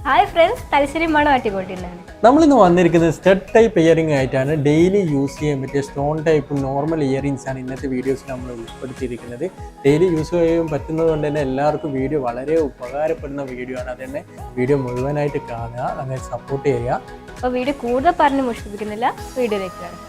Hi friends, Thalassery മണവാട്ടിക്കോട്ടിന്നാണ്. നമ്മളിന്ന് വന്നിരിക്കുന്നത് stud type earring ആയിട്ടാണ്. ഡെയിലി യൂസ് ചെയ്യാൻ പറ്റിയ സ്റ്റോൺ ടൈപ്പ് നോർമൽ ഇയറിംഗ്സ് ആണ് ഇന്നത്തെ വീഡിയോസിൽ നമ്മൾ ഉൾപ്പെടുത്തിയിരിക്കുന്നത്. ഡെയിലി യൂസ് ചെയ്യാൻ പറ്റുന്നത് കൊണ്ട് തന്നെ എല്ലാവർക്കും വീഡിയോ വളരെ ഉപകാരപ്പെടുന്ന വീഡിയോ ആണ്. അതുതന്നെ വീഡിയോ മുഴുവനായിട്ട് കാണുക, അങ്ങനെ സപ്പോർട്ട് ചെയ്യുക. അപ്പോൾ വീഡിയോ കൂടുതൽ പറഞ്ഞ് മുഷിപ്പിക്കുന്നില്ല, വീഡിയോയിലേക്ക് കാണാം.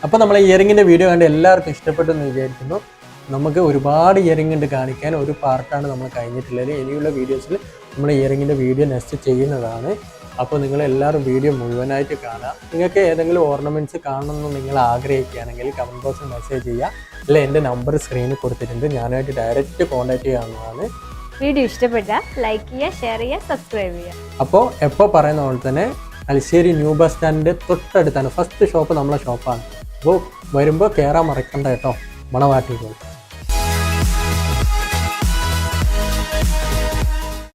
അപ്പോൾ നമ്മൾ ഇയറിങ്ങിൻ്റെ വീഡിയോ കണ്ട് എല്ലാവർക്കും ഇഷ്ടപ്പെട്ടെന്ന് വിചാരിക്കുന്നു. നമുക്ക് ഒരുപാട് ഇയറിംഗ് ഉണ്ട് കാണിക്കാൻ. ഒരു പാർട്ടാണ് നമ്മൾ കഴിഞ്ഞിട്ടുള്ളത്. ഇനിയുള്ള വീഡിയോസിൽ നമ്മൾ ഇയറിങ്ങിൻ്റെ വീഡിയോ നെക്സ്റ്റ് ചെയ്യുന്നതാണ്. അപ്പോൾ നിങ്ങളെല്ലാവരും വീഡിയോ മുഴുവനായിട്ട് കാണുക. നിങ്ങൾക്ക് ഏതെങ്കിലും ഓർണമെൻറ്റ്സ് കാണണമെന്ന് നിങ്ങൾ ആഗ്രഹിക്കുകയാണെങ്കിൽ കമൻറ്റ് ബോക്സിൽ മെസ്സേജ് ചെയ്യുക. അല്ല, എൻ്റെ നമ്പർ സ്ക്രീനിൽ കൊടുത്തിട്ടുണ്ട്, ഞാനായിട്ട് ഡയറക്റ്റ് കോൺടാക്ട് ചെയ്യാവുന്നതാണ്. വീഡിയോ ഇഷ്ടപ്പെട്ടാൽ ലൈക്ക് ചെയ്യുക, ഷെയർ ചെയ്യുക, സബ്സ്ക്രൈബ് ചെയ്യുക. അപ്പോൾ എപ്പോൾ പറയുന്ന പോലെ തന്നെ തലശ്ശേരി ന്യൂ ബസ് സ്റ്റാൻഡിൻ്റെ തൊട്ടടുത്താണ് ഫസ്റ്റ് ഷോപ്പ്, നമ്മളെ ഷോപ്പാണ്. അപ്പോൾ വരുമ്പോൾ കയറാൻ മറക്കണ്ട കേട്ടോ, മണവാട്ടിക്കോട്ട്.